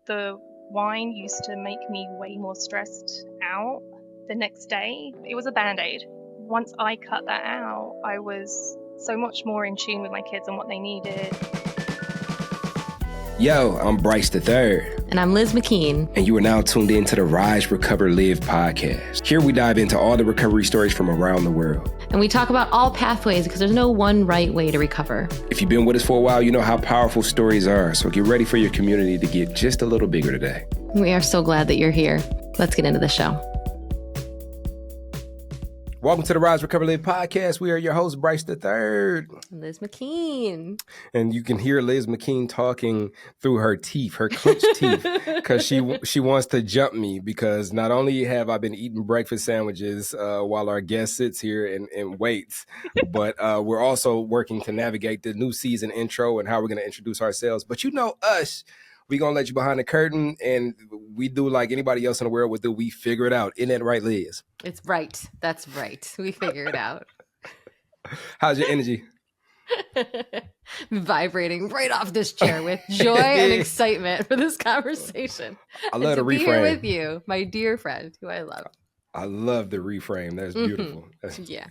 the wine used to make me way more stressed out the next day. It was a band-aid. Once I cut that out, I was so much more in tune with my kids and what they needed. Yo, I'm Bryce the Third. And I'm Liz McKean. And you are now tuned in to the Rise, Recover, Live podcast. Here we dive into all the recovery stories from around the world. And we talk about all pathways because there's no one right way to recover. If you've been with us for a while, you know how powerful stories are. So get ready for your community to get just a little bigger today. We are so glad that you're here. Let's get into the show. Welcome to the Rise, Recover, Live podcast. We are your host, Bryce the Third. Liz McKean. And you can hear Liz McKean talking through her teeth, her clenched teeth, because she wants to jump me, because not only have I been eating breakfast sandwiches while our guest sits here and waits, but we're also working to navigate the new season intro and how we're going to introduce ourselves. But you know us. We're going to let you behind the curtain, and we do like anybody else in the world would do. We figure it out. Isn't that right, Liz? It's right. That's right. We figure it out. How's your energy? Vibrating right off this chair with joy and excitement for this conversation. I love the reframe. Be here with you, my dear friend, who I love. I love the reframe. That's beautiful. Mm-hmm. Yeah.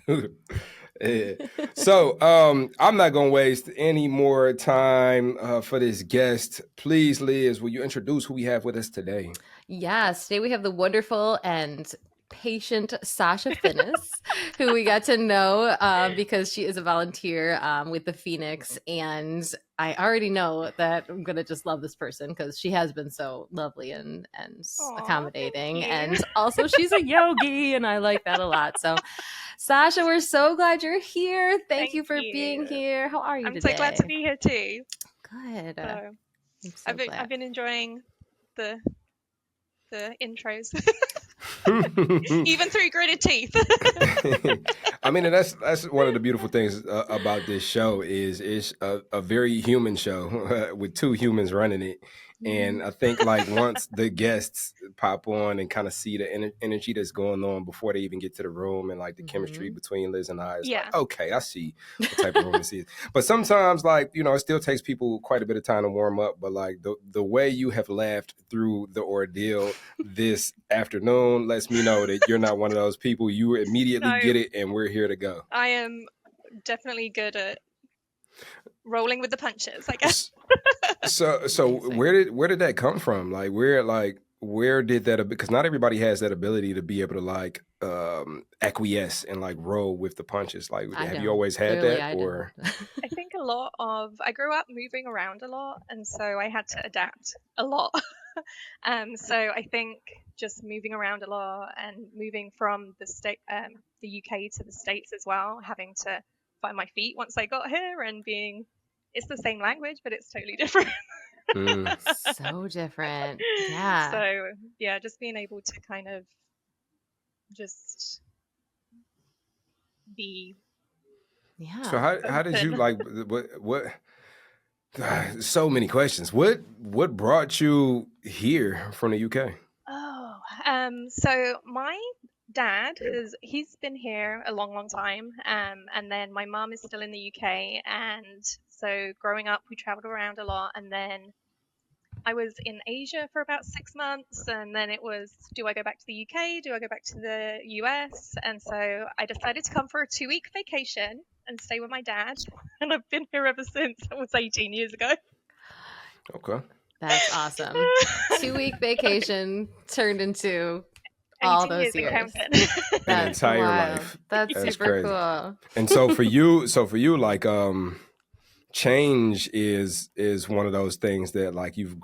Yeah. So I'm not going to waste any more time for this guest. Please, Liz, will you introduce who we have with us today? Yes. Today we have the wonderful and patient Sacha Finnis, who we got to know because she is a volunteer with the Phoenix. And I already know that I'm going to just love this person because she has been so lovely and accommodating. And also she's a yogi, and I like that a lot. So Sacha, we're so glad you're here. Thank you for being here. How are you today? I'm so glad to be here too. Good. So I've been enjoying the intros. Even through gritted teeth. I mean, that's one of the beautiful things about this show is it's a very human show with two humans running it. And I think like once the guests pop on and kind of see the energy that's going on before they even get to the room, and like the chemistry between Liz and I, it's like, okay, I see what type of room this is. But sometimes, like, you know, it still takes people quite a bit of time to warm up. But like the way you have laughed through the ordeal this afternoon lets me know that you're not one of those people. You immediately get it, and we're here to go. I am definitely good at rolling with the punches, I guess. So where did that come from? Like where did that, because not everybody has that ability to be able to like acquiesce and like roll with the punches. Like have you always had that? Or I think I grew up moving around a lot, and so I had to adapt a lot. So I think just moving around a lot and moving from the UK to the States as well, having to find my feet once I got here, and it's the same language, but it's totally different. So different. Yeah. So yeah, just being able to kind of just be. Yeah. So how did you like what so many questions. What brought you here from the UK? So my dad he's been here a long time, and then my mom is still in the UK, and so growing up we traveled around a lot, and then I was in Asia for about 6 months, and then it was, do I go back to the UK, do I go back to the US? And so I decided to come for a 2-week vacation and stay with my dad, and I've been here ever since. That was 18 years ago. Okay, that's awesome. 2-week vacation turned into all those years. An entire life. That's super crazy. Cool. And so for you, like change is one of those things that like you've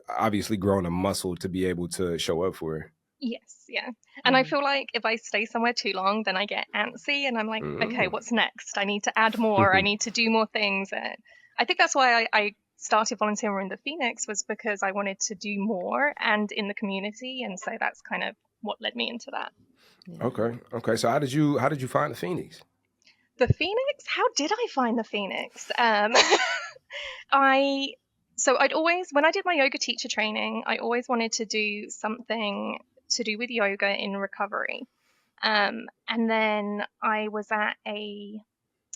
obviously grown a muscle to be able to show up for. Yes, yeah. And I feel like if I stay somewhere too long, then I get antsy, and I'm like, okay, what's next? I need to add more. I need to do more things. And I think that's why I started volunteering in the Phoenix, was because I wanted to do more and in the community. And so that's kind of what led me into that. Yeah. Okay. So how did you find the Phoenix? The Phoenix? How did I find the Phoenix? I'd always, when I did my yoga teacher training, I always wanted to do something to do with yoga in recovery. And then I was at a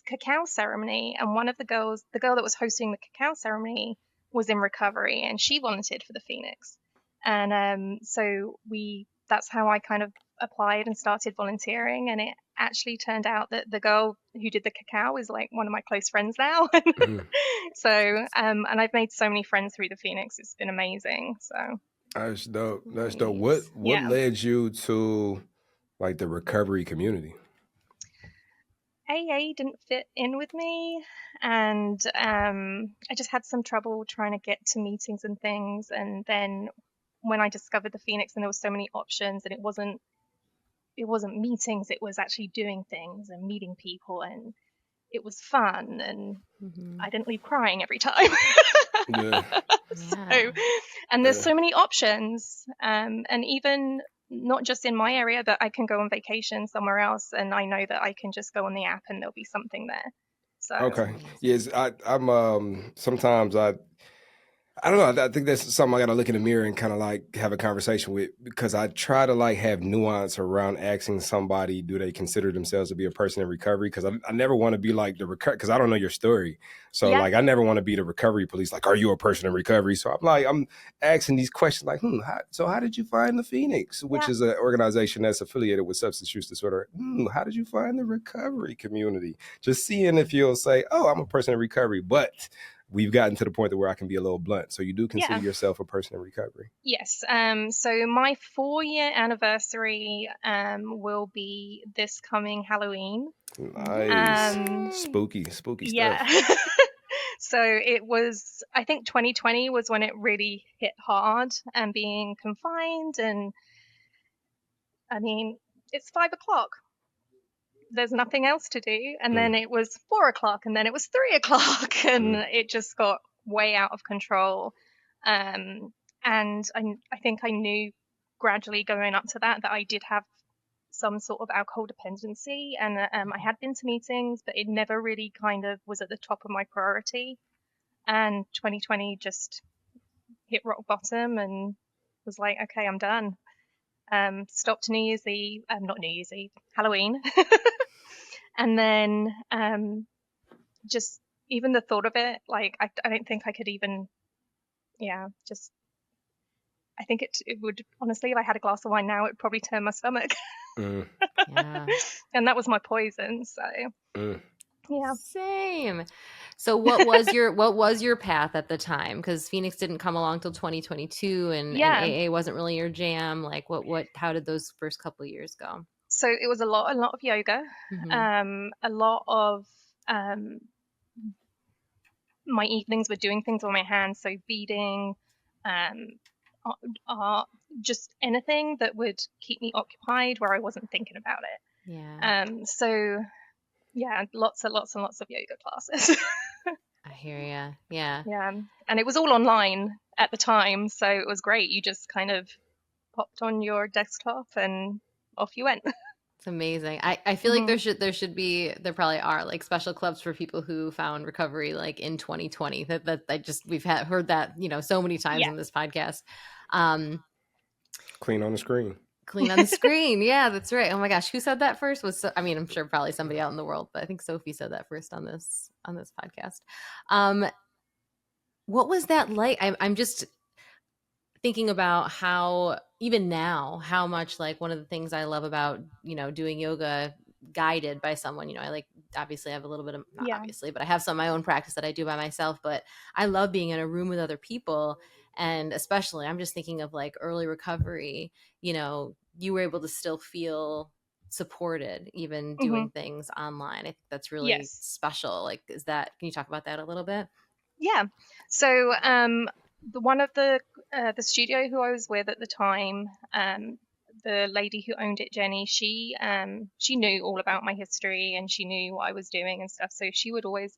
cacao ceremony, and one of the girl that was hosting the cacao ceremony was in recovery, and she volunteered for the Phoenix. And so that's how I kind of applied and started volunteering. And it actually turned out that the girl who did the cacao is like one of my close friends now. So, and I've made so many friends through the Phoenix. It's been amazing. So That's dope. That's dope. Nice. What led you to like the recovery community? AA didn't fit in with me, and I just had some trouble trying to get to meetings and things. And then when I discovered the Phoenix, and there were so many options, and it wasn't meetings, it was actually doing things and meeting people, and it was fun, and I didn't leave crying every time. Yeah. So, and there's so many options, and even not just in my area, but I can go on vacation somewhere else, and I know that I can just go on the app and there'll be something there. So Okay. Yes, I'm sometimes I don't know. I think that's something I got to look in the mirror and kind of like have a conversation with, because I try to like have nuance around asking somebody, do they consider themselves to be a person in recovery? Because I never want to be like the because I don't know your story. So yeah, like, I never want to be the recovery police. Like, are you a person in recovery? So I'm asking these questions like, how did you find the Phoenix, which yeah, is an organization that's affiliated with substance use disorder? How did you find the recovery community? Just seeing if you'll say, oh, I'm a person in recovery, but we've gotten to the point where I can be a little blunt. So you do consider yeah. yourself a person in recovery? Yes. So my 4-year anniversary will be this coming Halloween. Nice. Um, Spooky yeah. stuff. So it was, I think 2020 was when it really hit hard, and being confined, and I mean, it's 5 o'clock. There's nothing else to do. And then it was 4 o'clock, and then it was 3 o'clock, and it just got way out of control. And I think I knew gradually going up to that I did have some sort of alcohol dependency. And I had been to meetings, but it never really kind of was at the top of my priority. And 2020 just hit rock bottom and was like, okay, I'm done. Stopped New Year's Eve, not New Year's Eve, Halloween. And then just even the thought of it, like, I don't think I could even, just, I think it would, honestly, if I had a glass of wine now, it would probably turn my stomach. Yeah. And that was my poison. So, yeah. Same. So what was your path at the time? Because Phoenix didn't come along till 2022, and Yeah. AA wasn't really your jam. Like how did those first couple of years go? So it was a lot of yoga, a lot of my evenings were doing things with my hands, so beading, um, art, just anything that would keep me occupied where I wasn't thinking about it. Yeah. So yeah, lots and lots and lots of yoga classes. I hear ya. Yeah. Yeah, and it was all online at the time, so it was great. You just kind of popped on your desktop and off you went. It's amazing. I feel like there probably are like special clubs for people who found recovery like in 2020. That I just we've heard that, so many times Yeah. in this podcast. Clean on the screen. Clean on the screen. Yeah, that's right. Oh my gosh, who said that first? I mean, I'm sure probably somebody out in the world, but I think Sophie said that first on this podcast. What was that like? I'm just thinking about how even now, how much like one of the things I love about, doing yoga guided by someone, I like, obviously I have a little bit of, not Yeah. obviously, but I have some of my own practice that I do by myself, but I love being in a room with other people. And especially I'm just thinking of like early recovery, you were able to still feel supported even hmm doing things online. I think that's really Yes. special. Like, can you talk about that a little bit? Yeah. So the one of the studio who I was with at the time, the lady who owned it, Jenny, she knew all about my history, and she knew what I was doing and stuff. So she would always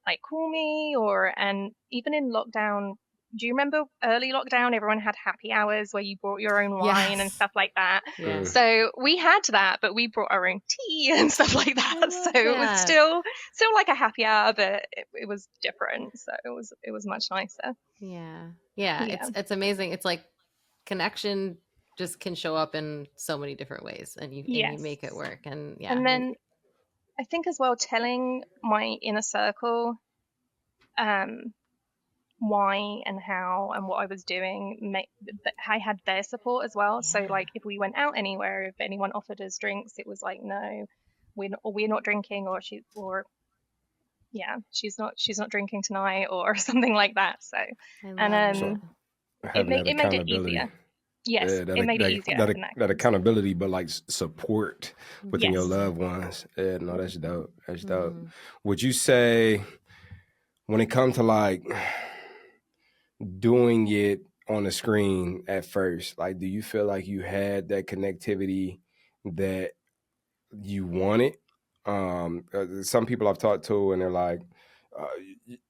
like call me, and even in lockdown. Do you remember early lockdown? Everyone had happy hours where you brought your own wine and Yes. stuff like that. Yes. So we had that, but we brought our own tea and stuff like that. So it was still like a happy hour, but it was different. So it was much nicer. Yeah. Yeah. It's amazing. It's like connection just can show up in so many different ways, and you Yes. make it work. And And then I think as well, telling my inner circle, um, why and how and what I was doing, I had their support as well. So Yeah. like if we went out anywhere, if anyone offered us drinks, it was like, no, we're not drinking, or yeah, she's not drinking tonight, or something like that. So, I and love that. So it having made that it made it accountability. easier. Yes, Yeah, it made it easier having that that accountability. accountability, but like support within your Yes. Mhm. loved ones. Yeah, no, Yeah. that's dope. That's dope. Mhm. Would you say when it comes to like doing it on the screen at first, like, do you feel like you had that connectivity that you wanted? Some people I've talked to, and they're like,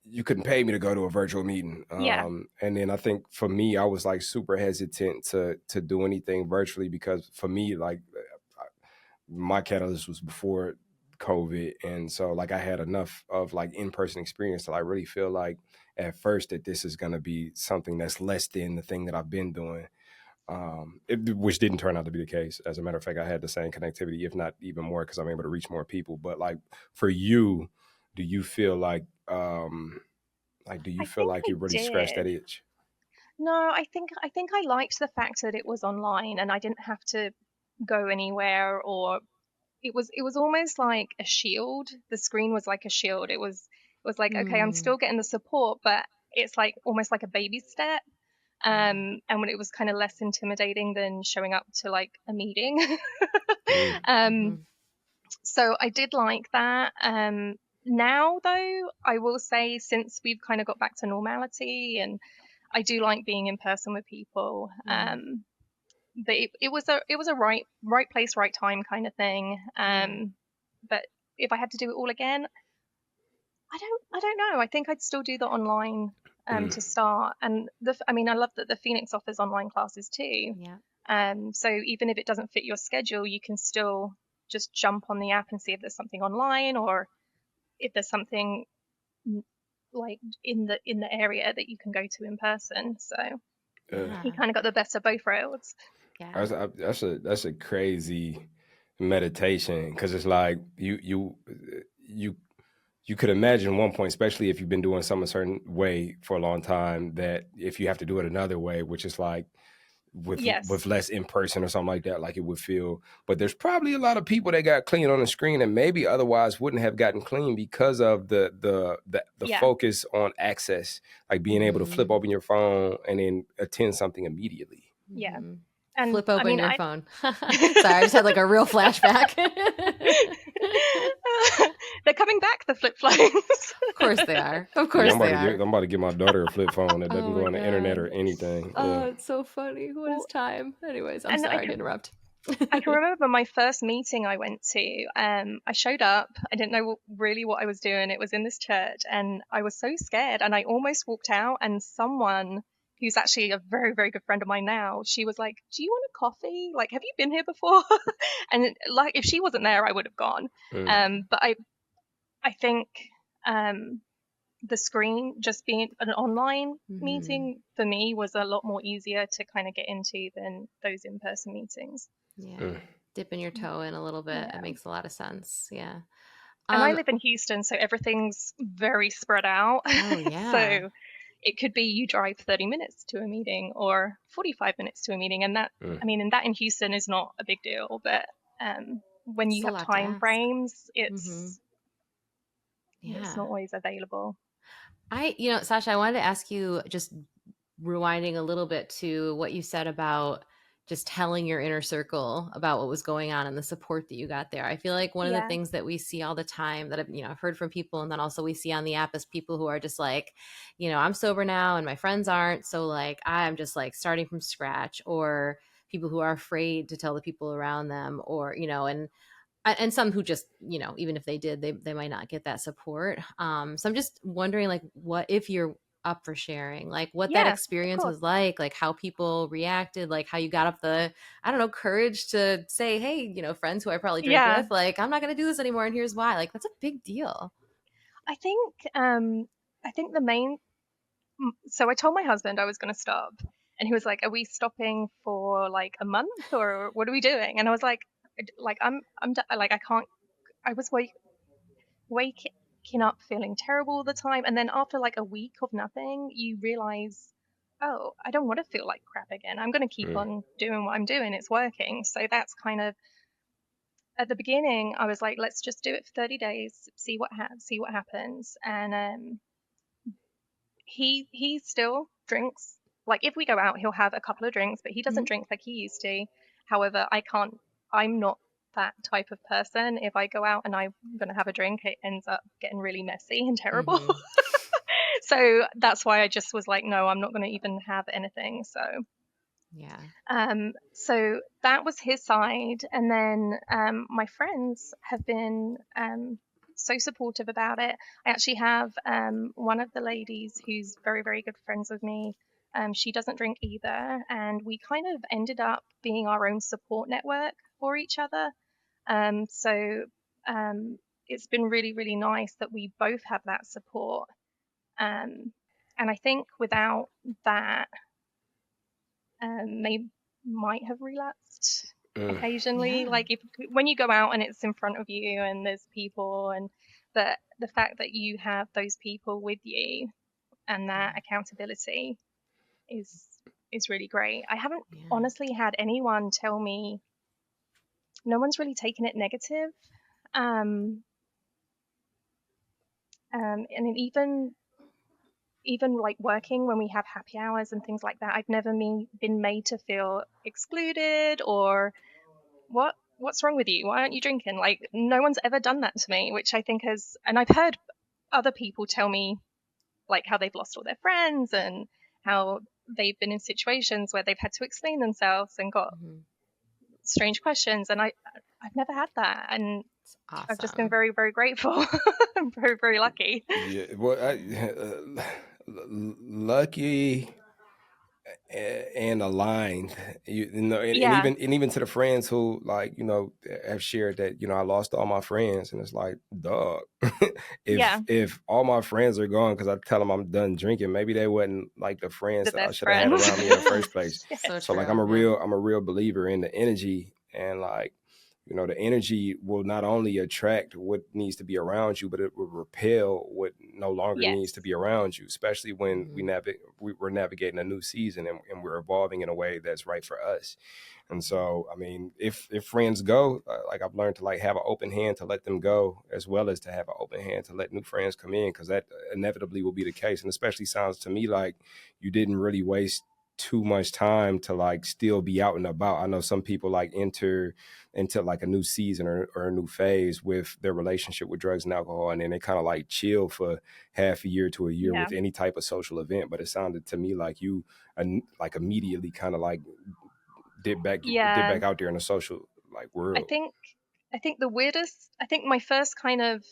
you couldn't pay me to go to a virtual meeting. Yeah. And then I think for me, I was like super hesitant to do anything virtually because for me, like my catalyst was before COVID. And so like I had enough of like in-person experience to like really feel like at first that this is going to be something that's less than the thing that I've been doing. Which didn't turn out to be the case. As a matter of fact, I had the same connectivity, if not even more, because I'm able to reach more people. But like for you, do you feel like do you I feel think like I you really scratched that did. itch? No, I think I liked the fact that it was online and I didn't have to go anywhere, or it was almost like a shield. The screen was like a shield. It was like, okay, I'm Mm. still getting the support, but it's like almost like a baby step. Yeah. And when it was kind of less intimidating than showing up to like a meeting. Mm, um, Mhm. so I did like that. Now though, I will say, since we've kind of got back to normality, and I do like being in person with people. Mm. But it was a right place, right time kind of thing. Yeah. But if I had to do it all again, I don't know. I think I'd still do the online mm, to start. And I mean, I love that the Phoenix offers online classes too. Yeah. So even if it doesn't fit your schedule, you can still just jump on the app and see if there's something online, or if there's something like in the area that you can go to in person. So uh, you Yeah. kind of got the best of both worlds. Yeah. that's a crazy meditation because it's like you you could imagine at one point, especially if you've been doing something a certain way for a long time, that if you have to do it another way, which is like Yes. with less in person or something like that, like it would feel. But there's probably a lot of people that got clean on the screen and maybe otherwise wouldn't have gotten clean because of the Yeah. focus on access, like being able to flip Mhm. open your phone and then attend something immediately. Yeah. Mhm. And Flip I open mean, your phone. Sorry, I just had like a real flashback. they're coming back, the flip phones. Of course they are. Of Yeah, course they are. I'm about to give my daughter a flip phone that doesn't Oh go my on the internet god. or anything. Oh, Yeah. it's so funny. What is Well, time? Anyways, I'm and I sorry to can interrupt. I can remember my first meeting I went to. I showed up. I didn't know really what I was doing. It was in this church, and I was so scared, and I almost walked out. And someone who's actually a very, very good friend of mine now, she was like, "Do you want a coffee? Like, have you been here before?" And like, if she wasn't there, I would have gone. Mm, But I think um, the screen, just being an online Mhm. meeting for me, was a lot more easier to kind of get into than those in-person meetings. Yeah. mm, Dipping your toe in a little bit. It Yeah. makes a lot of sense. Yeah. And I Um, live in Houston, so everything's very spread out. oh yeah. So it could be you drive 30 minutes to a meeting or 45 minutes to a meeting. And that, mm. I mean, and that in Houston is not a big deal, but when It's you a have lot to time ask. frames, Mhm. it's Yeah. not always available. Sasha, I wanted to ask you, just rewinding a little bit to what you said about just telling your inner circle about what was going on and the support that you got there. I feel like one of the Yeah. things that we see all the time that I've heard from people, and then also we see on the app, is people who are just like, I'm sober now and my friends aren't, so like I'm just like starting from scratch, or people who are afraid to tell the people around them, or and some who just even if they did, they might not get that support. So I'm just wondering, like, what if you're up for sharing, like what that Yeah, of experience course. was like how people reacted, like how you got up the, I don't know, courage to say, hey, friends who I probably drink Yeah. with, like, I'm not going to do this anymore and here's why. Like, that's a big deal. I think, I think the main, so I told my husband I was going to stop, and he was like, "Are we stopping for like a month, or what are we doing?" And I was like, like I'm like I can't. I was wake. waking up feeling terrible all the time. And then after like a week of nothing, you realize, oh, I don't want to feel like crap again. I'm going to keep Mm. on doing what I'm doing. It's working. So that's kind of, at the beginning, I was like, let's just do it for 30 days, see what happens. And he still drinks. Like if we go out, he'll have a couple of drinks, but he doesn't drink like he used to. However, I can't. I'm not that type of person. If I go out and I'm gonna have a drink, it ends up getting really messy and terrible. Mm-hmm. So that's why I just was like, no, I'm not gonna even have anything. Yeah. So that was his side, and then my friends have been so supportive about it. I actually have one of the ladies who's very, very good friends with me. She doesn't drink either, and we kind of ended up being our own support network for each other. So it's been really, really nice that we both have that support. And I think without that, they might have relapsed Mm. occasionally. Yeah. Like if when you go out and it's in front of you and there's people, and the fact that you have those people with you and that accountability is is really great. I haven't Yeah. honestly had anyone tell me. No one's really taken it negative. Um, and even like working when we have happy hours and things like that, I've never been made to feel excluded or what's wrong with you? Why aren't you drinking? Like no one's ever done that to me, which I think has, and I've heard other people tell me like how they've lost all their friends and how they've been in situations where they've had to explain themselves and got Mm-hmm. strange questions, and I've never had that, and It's I've just been awesome. very, very grateful. I'm very, very lucky. Yeah, well, lucky and aligned, and Yeah, even to the friends who like have shared that I lost all my friends, and it's like, dog, yeah, if all my friends are gone because I tell them I'm done drinking, maybe they wasn't like the friends the that I best should have had friends. around me in the Yeah. first place. So Yes. So like true. Yeah. I'm a real believer in the energy, and like the energy will not only attract what needs to be around you, but it will repel what no longer needs to Yes. be around you, especially when Mm-hmm. we're navigating a new season, and we're evolving in a way that's right for us. And so, I mean, if friends go, like I've learned to like have an open hand to let them go, as well as to have an open hand to let new friends come in, because that inevitably will be the case. And especially sounds to me like you didn't really waste too much time to like still be out and about. I know some people like enter into like a new season or a new phase with their relationship with drugs and alcohol, and then they kind of like chill for half a year to a year Yeah. with any type of social event. But it sounded to me like you like immediately kind of like did Yeah. back out there in the social like I world. think I think the weirdest, I think my first kind of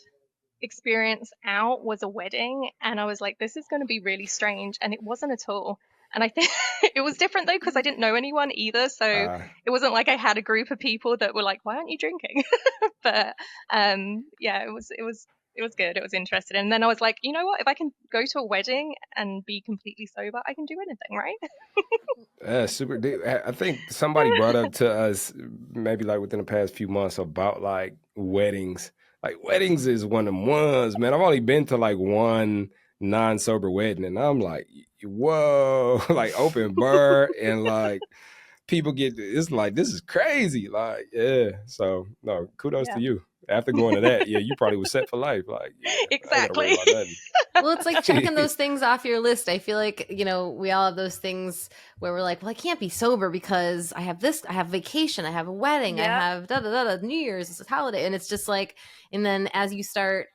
experience out was a wedding, and I was like, this is going to be really strange, and it wasn't at all. And I think it was different though because I didn't know anyone either, so Uh, it wasn't like I had a group of people that were like, why aren't you drinking? But yeah, it was good, it was interesting. And then I was like, you know what, if I can go to a wedding and be completely sober, I can do anything, right? super deep. I think somebody brought up to us maybe like within the past few months about like weddings. Like weddings is one of them ones, man. I've only been to like one non-sober wedding, and I'm like, whoa, like open bar, and like people get, it's like, this is crazy. Like, yeah. So no, kudos Yeah. to you. After going to that, yeah, you probably was set for life. Like, yeah, I ain't gotta worry Exactly. about nothing. Well, it's like checking those things off your list. I feel like, we all have those things where we're like, well, I can't be sober because I have this, I have vacation, I have a wedding, I Yep. have da da da da New Year's, it's a holiday. And it's just like, and then as you start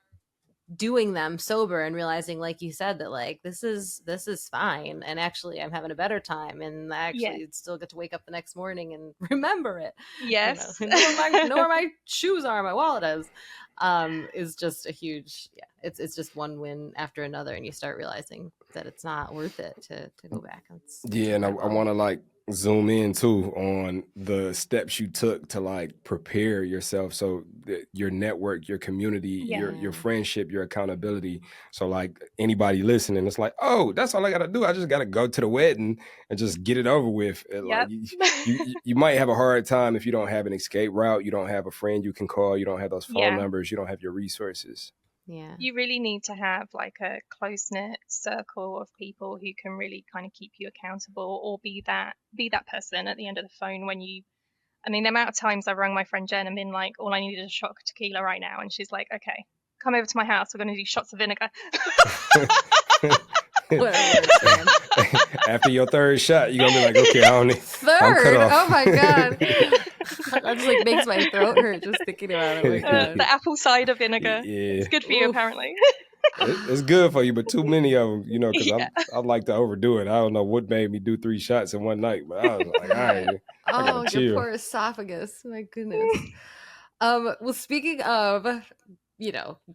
doing them sober and realizing, like you said, that like this is fine, and actually I'm having a better time, and I Yeah. actually still get to wake up the next morning and remember it, Yes. and know where my shoes are, my wallet is just a huge, yeah, it's just one win after another, and you start realizing that it's not worth it to go back. It's Yeah, and I incredible. want to like zoom in too on the steps you took to like prepare yourself. So your network, your community, Yeah. your Yeah. friendship, your accountability. So like anybody listening, it's like, oh, that's all I gotta do. I just gotta go to the wedding and just get it over with. And like Yep. you might have a hard time if you don't have an escape route, you don't have a friend you can call, you don't have those phone Yeah. numbers, you don't have your resources. Yeah. You really need to have like a close-knit circle of people who can really kind of keep you accountable, or be that person at the end of the phone when you. I mean, the amount of times I've rung my friend Jen and been like, all I need is a shot of tequila right now, and she's like, okay, come over to my house, we're going to do shots of vinegar. What a word, Sam. After your third shot, you're gonna be like, okay, I'm cut Third? off. Oh my god. That just like makes my throat hurt just thinking about it. Oh my god. The apple cider vinegar. Yeah, It's good for you, Oof. apparently. it's good for you, but too many of them, because Yeah. I like to overdo it. I don't know what made me do 3 shots in one night, but I was like, all right, I gotta Oh, your chill. poor esophagus. My goodness. Well, speaking of,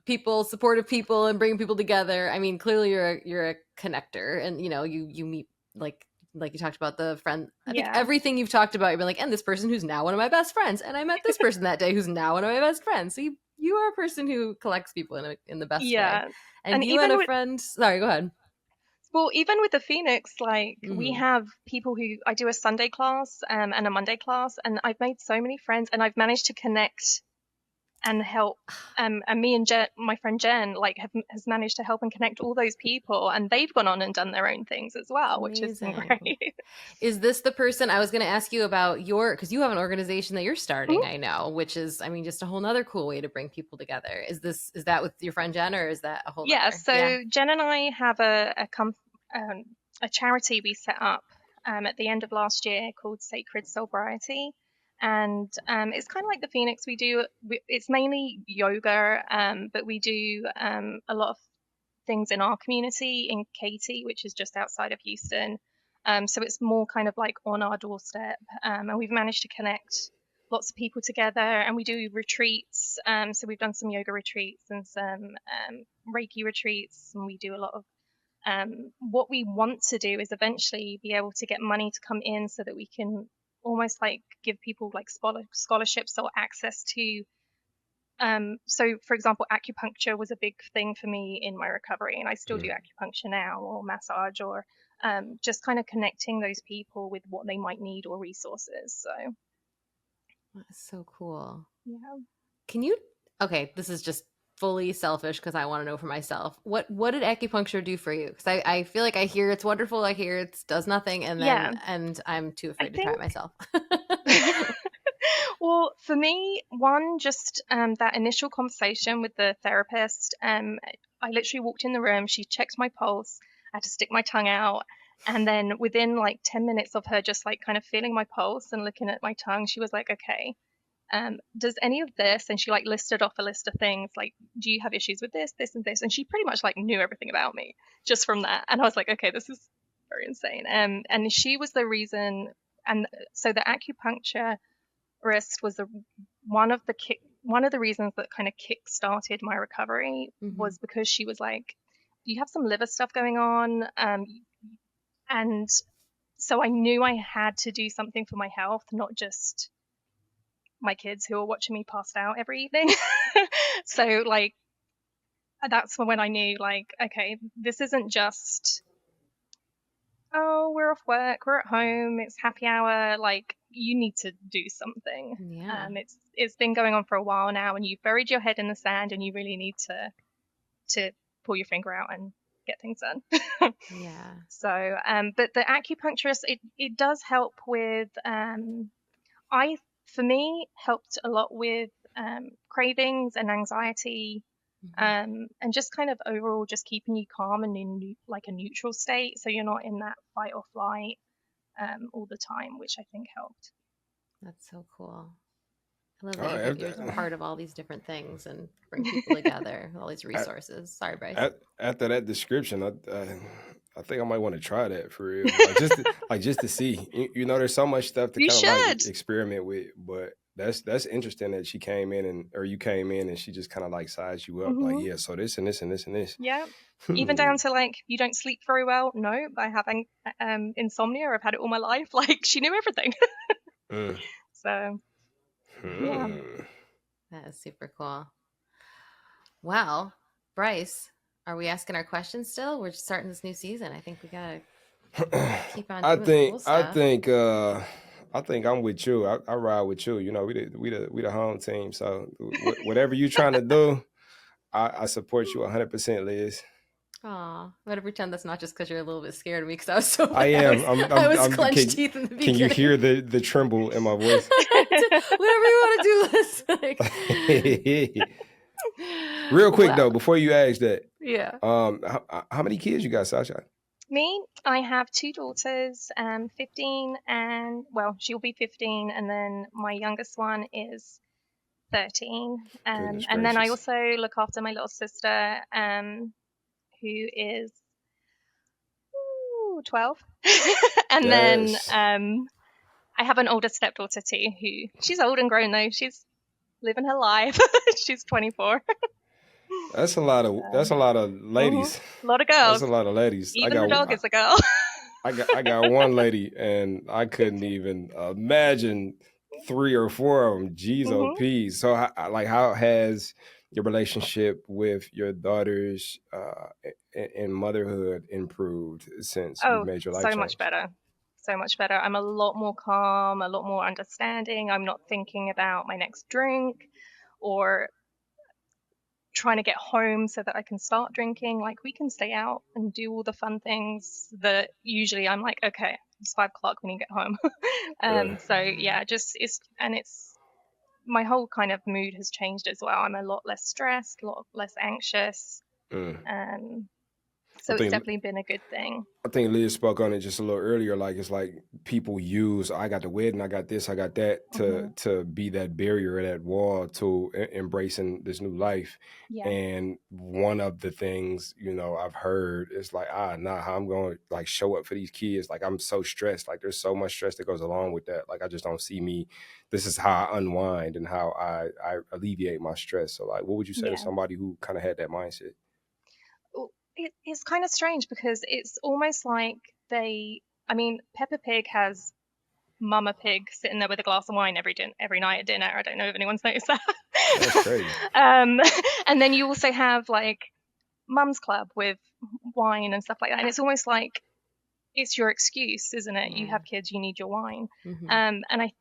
people, supportive people, and bringing people together. I mean, clearly you're a connector, and you meet like you talked about the friend. I think Yeah. everything you've talked about, you've been like, and this person who's now one of my best friends, and I met this person that day who's now one of my best friends. So you are a person who collects people in the best way. Yeah. And you even and a with friend. Sorry, go ahead. well, even with the Phoenix, like we Mhm. have people who I do a Sunday class and a Monday class, and I've made so many friends, and I've managed to connect and help. And me and Jen, my friend Jen, like has managed to help and connect all those people, and they've gone on and done their own things as well, which has been Amazing. great. Is this the person I was going to ask you about because you have an organization that you're starting, Mhm. I know, which is, I mean, just a whole nother cool way to bring people together. Is that with your friend Jen, or is that a whole Yeah, nother? Yeah. so Jen and I have a charity we set up at the end of last year called Sacred Sobriety, and it's kind of like the Phoenix. It's mainly yoga, but we do a lot of things in our community in Katy, which is just outside of Houston. So it's more kind of like on our doorstep, and we've managed to connect lots of people together, and we do retreats. So we've done some yoga retreats and some Reiki retreats, and we do a lot of what we want to do is eventually be able to get money to come in so that we can almost like give people like scholarships or access to so for example, acupuncture was a big thing for me in my recovery, and I still do acupuncture now, or massage, or just kind of connecting those people with what they might need or resources. So That's so cool. yeah. Can you, okay, this is just fully selfish because I want to know for myself. What did acupuncture do for you? Because I feel like I hear it's wonderful. I hear it does nothing. Yeah, And I'm too I afraid to try it think myself. well, for me, one, just that initial conversation with the therapist. I literally walked in the room, she checked my pulse, I had to stick my tongue out. And then within like 10 minutes of her just like kind of feeling my pulse and looking at my tongue, she was like, okay, does any of this? And she like listed off a list of things like, do you have issues with this, and this? And she pretty much like knew everything about me just from that. And I was like, okay, this is very insane. And she was the reason. And so the acupuncture wrist was one of the reasons that kind of kick started my recovery Mhm. was because she was like, you have some liver stuff going on, and so I knew I had to do something for my health, not just my kids who are watching me passed out every evening. So like that's when I knew like, okay, this isn't just, oh, we're off work, we're at home, it's happy hour. Like, you need to do something. Yeah. It's been going on for a while now, and you've buried your head in the sand, and you really need to pull your finger out and get things done. Yeah. So, but the acupuncturist, it does help with, I for me helped a lot with cravings and anxiety, and just kind of overall just keeping you calm and in like a neutral state, so you're not in that fight or flight all the time, which I think helped. That's so cool. I love All that right, you're part of all these different things and bring people together, all these resources. Sorry, Bryce. after that description, I think I might want to try that for real, like just to see. There's so much stuff to You kind of like should. experiment with, but that's interesting that she came in or you came in and she just kind of like sized you up, like, Hmm. yeah, so this and this and this and this. Yeah. Even down to like, you don't sleep very well. No, I have insomnia. I've had it all my life. Like, she knew everything. Mm. So yeah. Hmm. That is super cool. Well, Bryce, are we asking our questions still? We're just starting this new season. I think we gotta keep on I doing the cool think I stuff. think uh I think I'm with you. I ride with you. We the home team. So whatever you trying to do, I support you 100%, Liz. Aw, I'm gonna pretend that's not just because you're a little bit scared of me because I was so I am. I was clenched teeth in the Can you beginning. hear the tremble in my voice? Whatever you want to do, Liz. Like, Real quick wow. though, before you ask that, Yeah. how many kids you got, Sasha? Me, I have two daughters, 15 and, well, she'll be 15, and then my youngest one is 13. Goodness And then I gracious. also look after my little sister, who is 12. And then That's I have an older stepdaughter too, who she's old and grown though. She's living her life. She's 24. that's a lot of Mhm. ladies. A lot of That's a girls. lot of ladies. Even the dog is a girl. I got one lady, and I couldn't even imagine three or four of them. G's Mhm. OP. So, like, how has your relationship with your daughters in motherhood improved since you've Oh, made your life so much change? better. So much better. I'm a lot more calm, a lot more understanding. I'm not thinking about my next drink or trying to get home so that I can start drinking. Like, we can stay out and do all the fun things that usually I'm like, okay, it's 5 o'clock when you get home. Yeah. So yeah, it's my whole kind of mood has changed as well. I'm a lot less stressed, a lot less anxious. Mm. Um, I so it's think definitely been a good thing. I think Liz spoke on it just a little earlier. Like, it's like people use, I got the wedding, I got this, I got that, Hmm. to be that barrier, that wall to embracing this new life. Yeah, And one of the things, I've heard is like, nah, how I'm going to like show up for these kids. Like, I'm so stressed. Like, there's so much stress that goes along with that. Like, I just don't see me. This is how I unwind and how I alleviate my stress. So, like, what would you say to yeah. somebody who kind of had that mindset? It's kind of strange because it's almost like I mean, Peppa Pig has Mama Pig sitting there with a glass of wine every night at dinner. I don't know if anyone's noticed that. That's crazy. um, and then you also have like Mum's Club with wine and stuff like that. And it's almost like it's your excuse, isn't it? You Yeah. have kids, you need your wine. Mm-hmm. And I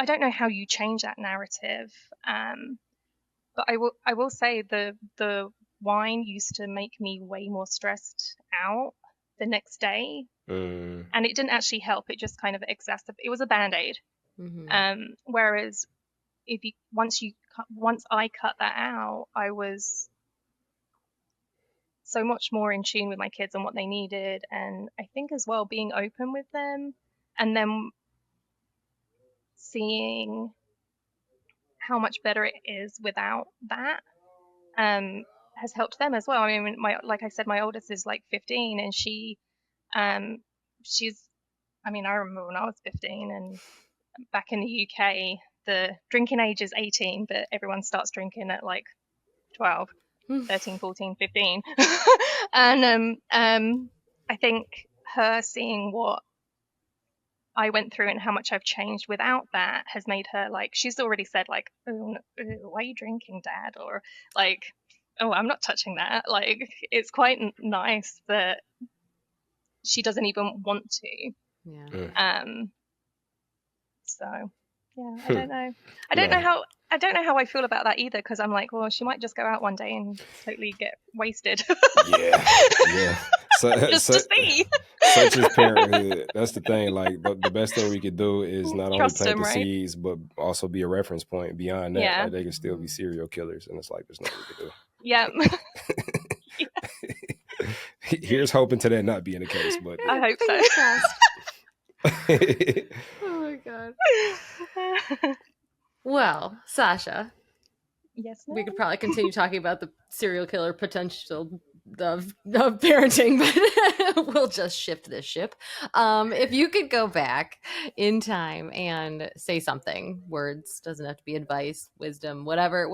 don't know how you change that narrative. But I will say the wine used to make me way more stressed out the next day, Mm. and it didn't actually help. It just kind of exacerbated. It was a band-aid. Mm-hmm. Whereas if you once I cut that out, I was so much more in tune with my kids and what they needed, and I think as well being open with them, and then seeing how much better it is without that, um, has helped them as well. I mean, like I said, my oldest is like 15, and um, she's. I mean, I remember when I was 15, and back in the UK, the drinking age is 18, but everyone starts drinking at like 12, 13, 14, 15. And I think her seeing what I went through and how much I've changed without that has made her like, she's already said like, oh, why are you drinking, Dad? Or like, oh, I'm not touching that. Like, it's quite nice that she doesn't even want to. Yeah. Mm. Um, so yeah, I Hmm. don't know. I don't know No. how. I don't know how I feel about that either because I'm like, well, she might just go out one day and totally get wasted. Yeah, yeah. So, Just to so see. such is parenthood. That's the thing. Like, the best thing we could do is not only Trust plant him, the right? seeds, but also be a reference point. Beyond that, Yeah. like, they can still be Mm-hmm. serial killers, and it's like there's nothing we can Yeah. do. Here's hoping to that not being the case, but I hope Fingers so. crossed. Oh my god. Well, Sasha, Yes, we could ma'am. probably continue talking about the serial killer potential of parenting, but we'll just shift this ship. If you could go back in time and say something, words, doesn't have to be advice, wisdom, whatever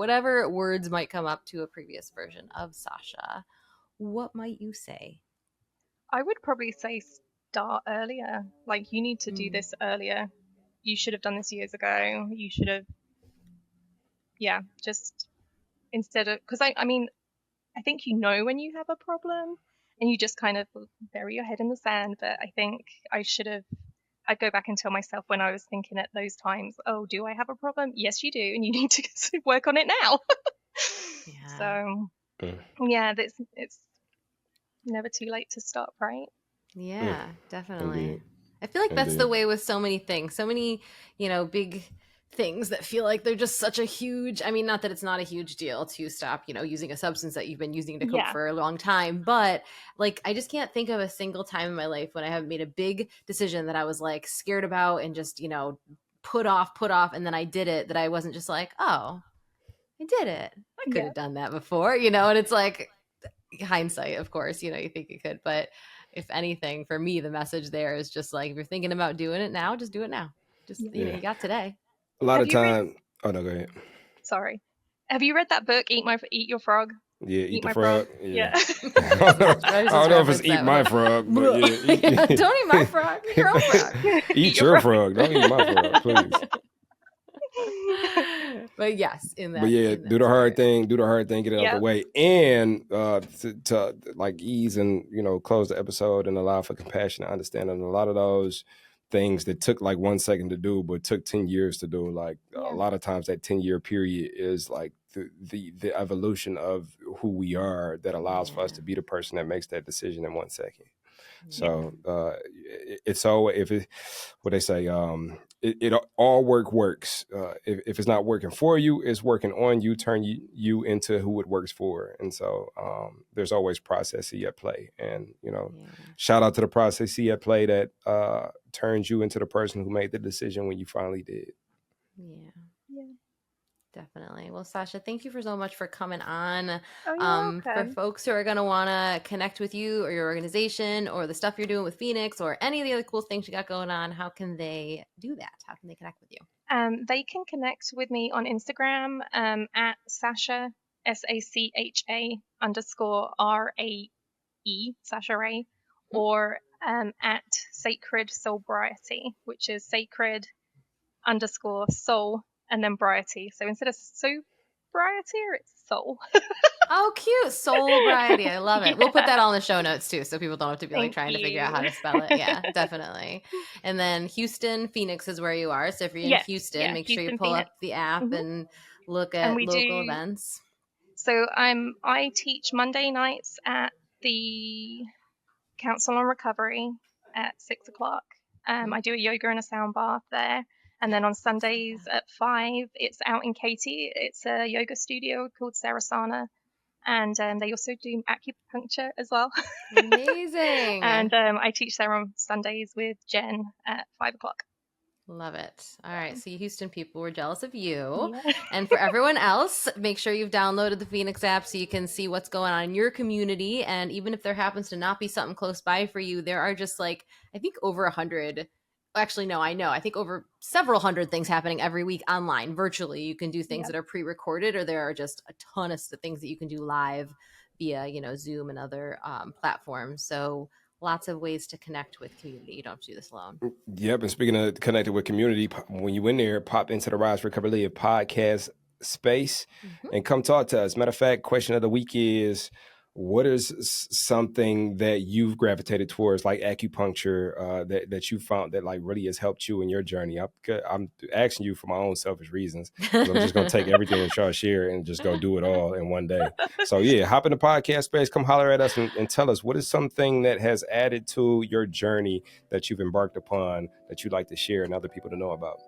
words might come up to a previous version of Sasha, what might you say? I would probably say start earlier. Like, you need to do Mm. this earlier. You should have done this years ago. You should have, yeah, just instead of, because I mean, I think you know when you have a problem and you just kind of bury your head in the sand. But I think I'd go back and tell myself when I was thinking at those times, oh, do I have a problem? Yes, you do. And you need to work on it now. Yeah. So yeah, it's never too late to stop, right? Yeah, definitely. Indeed. I feel like that's the Indeed. way with so many things, so many, big things that feel like they're just such a huge, I mean, not that it's not a huge deal to stop, using a substance that you've been using to cope Yeah, for a long time. But like, I just can't think of a single time in my life when I haven't made a big decision that I was like scared about and just, put off. And then I did it, that I wasn't just like, oh, I did it. I could yeah, have done that before, and it's like, hindsight, of course, you think you could, but if anything, for me, the message there is just like, if you're thinking about doing it now, just do it now. Just, yeah. Yeah. you got today. A lot Have of you read? time. Oh no, go ahead. Sorry. Have you read that book, Eat Your Frog? Yeah, eat Eat the My Frog. frog. Yeah. Yeah. I I don't just know if it's referenced eat that my one. frog, but yeah, Don't eat my frog. Eat your own frog. eat your frog. Don't eat my frog, please. But yes, in But that yeah, in do that the hard spirit. thing, get it out the Yeah. way, and to like ease and close the episode and allow for compassion and understanding. A lot of those things that took like 1 second to do, but took 10 years to do. Like a Yeah. lot of times, that 10-year period is like the evolution of who we are that allows for us to be the person that makes that decision in 1 second. So it's so if it what they say it all works. If it's not working for you, it's working on you. Turn you into who it works for. And so there's always processy at play. And shout out to the processy at play that turns you into the person who made the decision when you finally did. Yeah. Yeah. Definitely. Well, Sacha, thank you for so much for coming on. Oh, you're For welcome. folks who are going to want to connect with you or your organization or the stuff you're doing with Phoenix or any of the other cool things you got going on, how can they do that? How can they connect with you? They can connect with me on Instagram at Sacha, SACHA _RAE, Sacha Ray, or at Sacred Sobriety, which is sacred _soul and then briety. So instead of sobriety, it's soul. Oh, cute. Soulbriety. I love it. Yeah. We'll put that all in the show notes too, so people don't have to be like Thank trying to figure out how you. to spell it. Yeah, definitely. And then Houston, Phoenix is where you are. So if you're in Yes, Houston, yeah, make sure you Houston, pull Phoenix. up the app hmm and look And at we local do. events. So I teach Monday nights at the Council on Recovery at 6 o'clock. I do a yoga and a sound bath there. And then on Sundays at 5, it's out in Katy. It's a yoga studio called Sarasana. And they also do acupuncture as well. Amazing. And I teach there on Sundays with Jen at 5 o'clock. Love it. All right. So, you Houston people, we're jealous of you. Yeah. And for everyone else, make sure you've downloaded the Phoenix app so you can see what's going on in your community. And even if there happens to not be something close by for you, there are just like, I think over 100. Actually, no, I know. I think over several hundred things happening every week online, virtually. You can do things Yeah. that are pre-recorded, or there are just a ton of things that you can do live via, Zoom and other platforms. So lots of ways to connect with community. You don't have to do this alone. Yep. And speaking of connected with community, when you in there, pop into the Rise Recover Live podcast space and come talk to us. Matter of fact, question of the week is, what is something that you've gravitated towards, like acupuncture, that you found that like really has helped you in your journey? I'm asking you for my own selfish reasons, because I'm just going to take everything that y'all share and just go do it all in one day. So yeah, hop in the podcast space, come holler at us and tell us, what is something that has added to your journey that you've embarked upon that you'd like to share and other people to know about?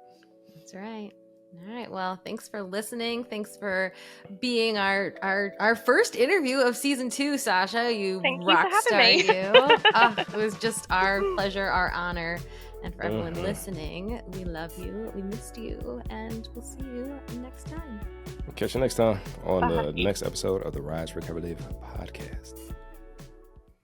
That's right. All right. Well, thanks for listening. Thanks for being our first interview of season 2, Sacha. You Thank you for rock having star, me. you. It was just our pleasure, our honor. And for everyone listening, we love you. We missed you. And we'll see you next time. Catch you next time on the next episode of the Rise Recover Live podcast.